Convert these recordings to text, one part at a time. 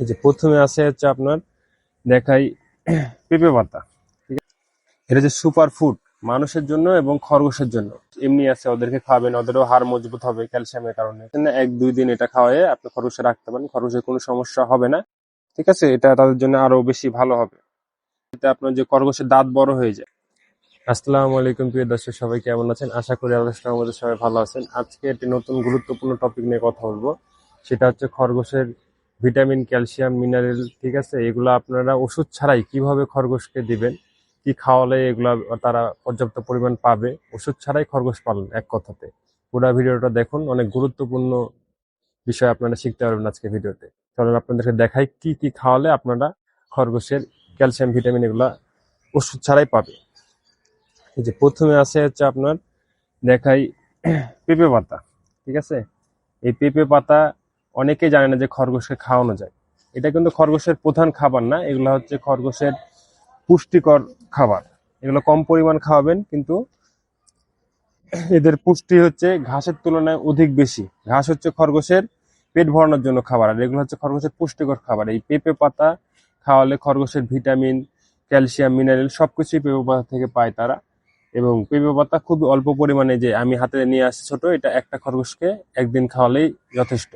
এই যে প্রথমে আছে হচ্ছে আপনার দেখাই পেঁপে পাতা। ঠিক আছে, এটা যে সুপার ফুড মানুষের জন্য এবং খরগোশের জন্য। এমনি আছে, ওদেরকে খাবেন, ওদেরও হাড় মজবুত হবে ক্যালসিয়ামের কারণে। 1-2 দিন এটা খাওয়ায় আপনি খরগোশে রাখতে পারেন, খরগোশের কোনো সমস্যা হবে না। ঠিক আছে, এটা তাদের জন্য আরো বেশি ভালো হবে। এতে আপনার যে খরগোশের দাঁত বড় হয়ে যায়। আসসালামু আলাইকুম প্রিয় দর্শক, সবাই কেমন আছেন? আশা করি আল্লাহর রহমতে সবাই ভালো আছেন। আজকে একটি নতুন গুরুত্বপূর্ণ টপিক নিয়ে কথা বলবো। সেটা হচ্ছে খরগোশের ভিটামিন, ক্যালসিয়াম, মিনারেল। ঠিক আছে, এগুলো আপনারা ওষুধ ছাড়াই কিভাবে খরগোশকে দিবেন, কি খাওয়ালে এগুলা তারা পর্যাপ্ত পরিমাণ পাবে। ওষুধ ছাড়াই খরগোশ পালন, এক কথাতে। পুরো ভিডিওটা দেখুন, অনেক গুরুত্বপূর্ণ বিষয় আপনারা শিখতে পারবেন আজকে ভিডিওতে। চলুন আপনাদেরকে দেখাই কি কি খাওয়ালে আপনারা খরগোশের ক্যালসিয়াম, ভিটামিন এগুলা ওষুধ ছাড়াই পাবে। এই যে প্রথমে আছে হচ্ছে আপনার দেখাই পেঁপে পাতা। ঠিক আছে, এই পেঁপে পাতা অনেকেই জানে না যে খরগোশকে খাওয়ানো যায়। এটা কিন্তু খরগোশের প্রধান খাবার না, এগুলো হচ্ছে খরগোশের পুষ্টিকর খাবার। এগুলো কম পরিমাণ খাওয়াবেন, কিন্তু এদের পুষ্টি হচ্ছে ঘাসের তুলনায় অধিক বেশি। ঘাস হচ্ছে খরগোশের পেট ভরানোর জন্য খাবার, আর এগুলো হচ্ছে খরগোশের পুষ্টিকর খাবার। এই পেঁপে পাতা খাওয়ালে খরগোশের ভিটামিন, ক্যালসিয়াম, মিনারেল সবকিছুই পেঁপে পাতা থেকে পায় তারা। এবং পেঁপে পাতা খুবই অল্প পরিমাণে, যে আমি হাতে নিয়ে আসছি ছোট, এটা একটা খরগোশকে একদিন খাওয়ালেই যথেষ্ট।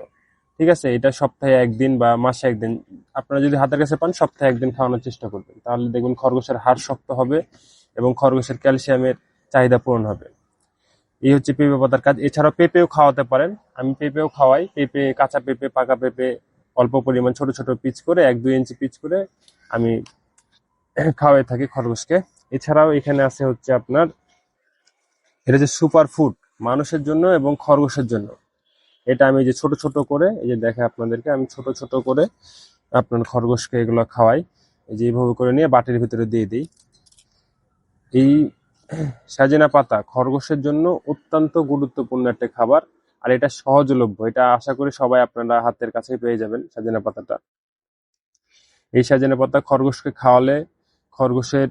ঠিক আছে, এটা সপ্তাহে একদিন বা মাসে একদিন আপনারা যদি হাতের কাছে পান, সপ্তাহে একদিন খাওয়ানোর চেষ্টা করবেন। তাহলে দেখবেন খরগোশের হাড় শক্ত হবে এবং খরগোশের ক্যালসিয়ামের চাহিদা পূরণ হবে। এই হচ্ছে পেঁপে পাতার কাজ। এছাড়াও পেঁপেও খাওয়াতে পারেন, আমি পেঁপেও খাওয়াই। পেঁপে, কাঁচা পেঁপে, পাকা পেঁপে অল্প পরিমাণ ছোট ছোট পিচ করে, 1-2 ইঞ্চি পিচ করে আমি খাওয়াই থাকি খরগোশকে। এছাড়াও এখানে আছে হচ্ছে আপনার, এটা যে সুপার ফুড মানুষের জন্য এবং খরগোশের জন্য। এটা আমি যে ছোট ছোট করে, এই যে দেখে আপনাদেরকে, আমি ছোট ছোট করে আপনার খরগোশকে এগুলো খাওয়াই। এই যে এইভাবে করে নিয়ে বাটির ভিতরে দিয়ে দিই। এই সাজেনা পাতা খরগোশের জন্য অত্যন্ত গুরুত্বপূর্ণ একটা খাবার, আর এটা সহজলভ্য। এটা আশা করি সবাই আপনারা হাতের কাছে পেয়ে যাবেন সাজেনা পাতাটা। এই সাজেনা পাতা খরগোশকে খাওয়ালে খরগোশের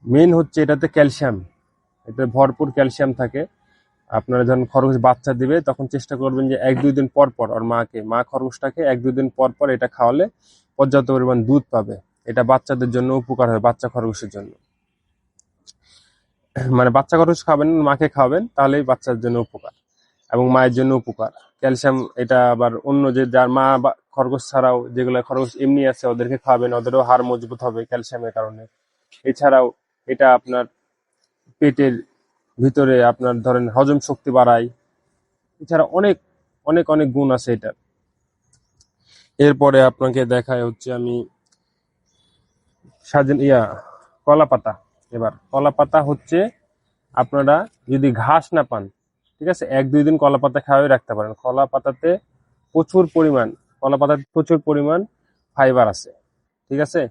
মেন হচ্ছে এটাতে ক্যালসিয়াম, এতে ভরপুর ক্যালসিয়াম থাকে। আপনারা যখন খরগোশ বাচ্চা দিবে, তখন চেষ্টা করবেন যে 1-2 দিন পর পর ওর মা খরগোশটাকে 1-2 দিন পর পর এটা খাওয়ালে পর্যাপ্ত পরিমাণ দুধ পাবে। এটা বাচ্চাদের জন্য উপকার হয়, বাচ্চা খরগোশের জন্য। মানে বাচ্চা খরগোশ খাবেন, মাকে খাওয়াবেন, তাহলেই বাচ্চার জন্য উপকার এবং মায়ের জন্য উপকার। ক্যালসিয়াম এটা আবার অন্য যে যার মা বা খরগোশ ছাড়াও যেগুলো খরগোশ এমনি আছে, ওদেরকে খাওয়াবেন, ওদেরও হাড় মজবুত হবে ক্যালসিয়ামের কারণে। এছাড়াও এটা আপনার পেটের ভিতরে আপনার ধরেন হজম শক্তি বাড়ায়। এছাড়া অনেক অনেক অনেক গুণ আছে এটার। এরপরে আপনাকে দেখায় হচ্ছে আমি কলা পাতা। এবার কলা পাতা হচ্ছে আপনারা যদি ঘাস না পান, ঠিক আছে, 1-2 দিন কলা পাতা খাওয়াই রাখতে পারেন। প্রচুর পরিমাণ কলা পাতাতে প্রচুর পরিমাণ ফাইবার আছে। ঠিক আছে,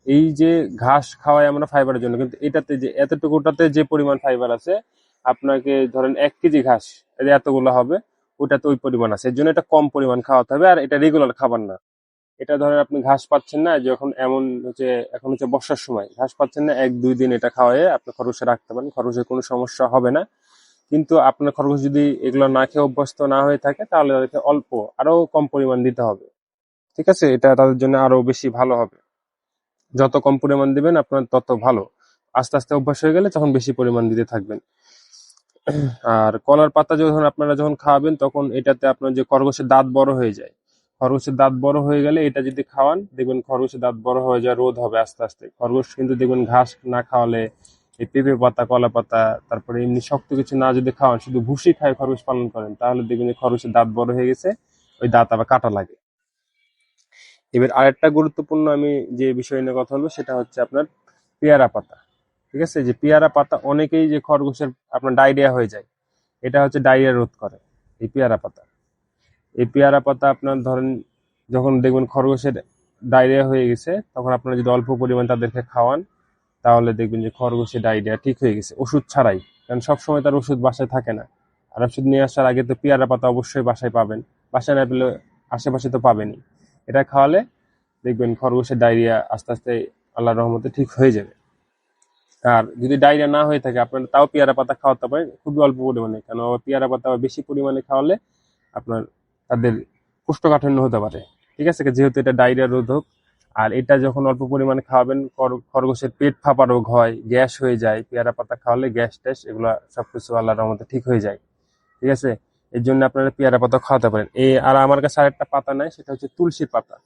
এই যে ঘাস খাওয়াই আমরা ফাইবারের জন্য, কিন্তু এটাতে যে এতটুকুটাতে যে পরিমাণ ফাইবার আছে, আপনাকে ধরেন 1 কেজি ঘাস এতগুলো হবে, ওটাতে ওই পরিমাণ আছে। এর জন্য এটা কম পরিমাণ খাওয়াতে হবে, আর এটা রেগুলার খাবার না। এটা ধরেন আপনি ঘাস পাচ্ছেন না, যখন এমন হচ্ছে এখন হচ্ছে বর্ষার সময়, ঘাস পাচ্ছেন না, 1-2 দিন এটা খাওয়ায় আপনি খরগোশে রাখতে পারেন, খরগোশের কোনো সমস্যা হবে না। কিন্তু আপনার খরগোশ যদি এগুলো না খেয়ে অভ্যস্ত না হয়ে থাকে, তাহলে তাদেরকে অল্প আরো কম পরিমাণ দিতে হবে। ঠিক আছে, এটা তাদের জন্য আরো বেশি ভালো হবে। যত কম পরিমাণ দিবেন আপনার তত ভালো। আস্তে আস্তে অভ্যাস হয়ে গেলে তখন বেশি পরিমাণ দিতে থাকবেন। আর কলার পাতা যখন আপনারা খাওয়াবেন, তখন এটাতে আপনার যে খরগোশের দাঁত বড় হয়ে যায়। খরগোশের দাঁত বড় হয়ে গেলে এটা যদি খাওয়ান, দেখবেন খরগোশের দাঁত বড় হয়ে যায়, রোদ হবে আস্তে আস্তে। খরগোশ কিন্তু দেখবেন ঘাস না খাওয়ালে, এই পেঁপে পাতা, কলা পাতা, তারপরে এমনি শক্ত কিছু না যদি খাওয়ান, শুধু ভুসি খায় খরগোশ পালন করেন, তাহলে দেখবেন যে খরগোশের দাঁত বড় হয়ে গেছে, ওই দাঁত আবার কাটা লাগে। এবার আরেকটা গুরুত্বপূর্ণ আমি যে বিষয় নিয়ে কথা বলবো, সেটা হচ্ছে আপনার পেয়ারা পাতা। ঠিক আছে, যে পেয়ারা পাতা অনেকেই যে খরগোশের আপনার ডায়রিয়া হয়ে যায়, এটা হচ্ছে ডায়রিয়া রোধ করে এই পেয়ারা পাতা। এই পেয়ারা পাতা আপনার ধরেন যখন দেখবেন খরগোশের ডায়রিয়া হয়ে গেছে, তখন আপনারা যদি অল্প পরিমাণ তাদেরকে খাওয়ান, তাহলে দেখবেন যে খরগোশের ডায়রিয়া ঠিক হয়ে গেছে ওষুধ ছাড়াই। কারণ সবসময় তার ওষুধ বাসায় থাকে না, আর ওষুধ নিয়ে আসার আগে তো পেয়ারা পাতা অবশ্যই বাসায় পাবেন। বাসায় না পেলে আশেপাশে তো পাবেনই। এটা খাওয়ালে দেখবেন খরগোশের ডায়রিয়া আস্তে আস্তে আল্লাহর রহমতে ঠিক হয়ে যাবে। আর যদি ডায়রিয়া না হয়ে থাকে, আপনার তাও পেয়ারা পাতা খাওয়াতে পারেন, খুবই অল্প পরিমাণে। কেন পেয়ারা পাতা বেশি পরিমাণে খাওয়ালে আপনার তাদের কোষ্ঠকাঠিন্য হতে পারে। ঠিক আছে, যেহেতু এটা ডায়রিয়া রোধক। আর এটা যখন অল্প পরিমাণে খাওয়াবেন, খরগোশের পেট ফাঁপা রোগ হয়, গ্যাস হয়ে যায়, পেয়ারা পাতা খাওয়ালে গ্যাস ট্যাস এগুলা সবকিছু আল্লাহর রহমতে ঠিক হয়ে যায়। ঠিক আছে, এর জন্য আপনারা পেয়ারা পাতা খাওয়াতে পারেন। আর আমার কাছে আরেকটা পাতা নাই, সেটা হচ্ছে তুলসীর পাতা।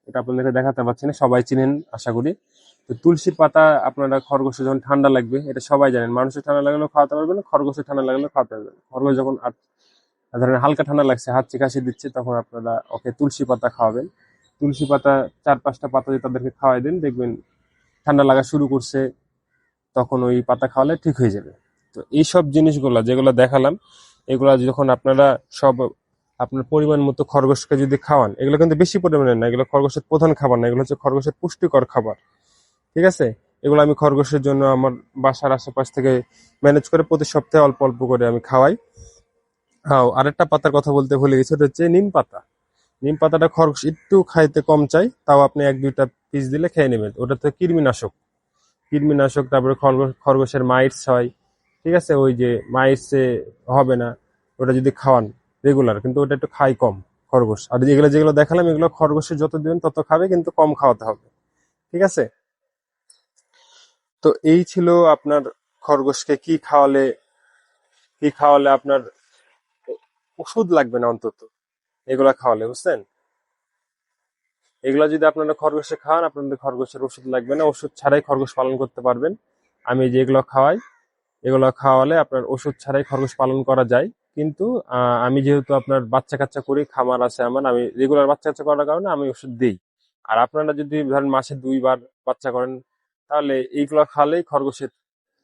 এটা আপনাদেরকে দেখাতে পারছি না, সবাই চিনেন আশা করি। তো তুলসীর পাতা আপনারা খরগোশে যখন ঠান্ডা লাগবে, এটা সবাই জানেন, মানুষের ঠান্ডা লাগলেও খাওয়াতে পারবেন, খরগোশের ঠান্ডা লাগলেও খাওয়াতে পারবেন। খরগোশ যখন ধরেন হালকা ঠান্ডা লাগছে, হাঁচি কাশি দিচ্ছে, তখন আপনারা ওকে তুলসী পাতা খাওয়াবেন। তুলসী পাতা 4-5টা পাতা যদি তাদেরকে খাওয়াই দেন, দেখবেন ঠান্ডা লাগা শুরু করছে, তখন ওই পাতা খাওয়ালে ঠিক হয়ে যাবে। তো এইসব জিনিসগুলা যেগুলো দেখালাম, এগুলা যখন আপনারা সব আপনার পরিমাণ মতো খরগোশকে যদি খাওয়ান, এগুলো কিন্তু বেশি পরিমাণে না, এগুলো খরগোশের প্রধান খাবার না, এগুলো হচ্ছে খরগোশের পুষ্টিকর খাবার। ঠিক আছে, এগুলো আমি খরগোশের জন্য আমার বাসার আশেপাশ থেকে ম্যানেজ করে প্রতি সপ্তাহে অল্প অল্প করে আমি খাওয়াই। হ্যাঁ, আরেকটা পাতার কথা বলতে ভুলে গেছি, ওটা হচ্ছে নিম পাতা। নিম পাতাটা খরগোশ একটু খাইতে কম চাই, তাও আপনি 1-2টা পিস দিলে খেয়ে নেবেন। ওটা তো কৃমিনাশক। কৃমিনাশক, তারপরে খরগোশের মাইটস হয়। ঠিক আছে, ওই যে মাইটসে হবে না, ওটা যদি খাওয়ান রেগুলার, কিন্তু ওটা একটু খাই কম খরগোশ। আর যেগুলো যেগুলো দেখালাম, এগুলো খরগোশের যত দিবেন তত খাবে, কিন্তু কম খাওয়াতে হবে। ঠিক আছে, তো এই ছিল আপনার খরগোশকে কি খাওয়ালে আপনার ওষুধ লাগবে না অন্তত, এগুলা খাওয়ালে, বুঝছেন? এগুলা যদি আপনারা খরগোশে খাওয়ান, আপনাদের খরগোশের ওষুধ লাগবে না, ওষুধ ছাড়াই খরগোশ পালন করতে পারবেন। আমি যেগুলো খাওয়াই, এগুলো খাওয়ালে আপনার ওষুধ ছাড়াই খরগোশ পালন করা যায়। কিন্তু আমি যেহেতু আপনার বাচ্চা কাচ্চা করি, খামার আছে আমার, আমি রেগুলার বাচ্চা কাচ্চা করার কারণে আমি ওষুধ দিই। আর আপনারা যদি ধরেন মাসে 2বার বাচ্চা করেন, তাহলে এইগুলো খাওয়ালেই খরগোশের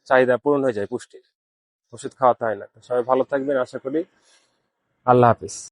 চাহিদা পূরণ হয়ে যায় পুষ্টির। ওষুধ খাওয়াতে হয় না। তো সবাই ভালো থাকবেন আশা করি। আল্লাহ হাফিজ।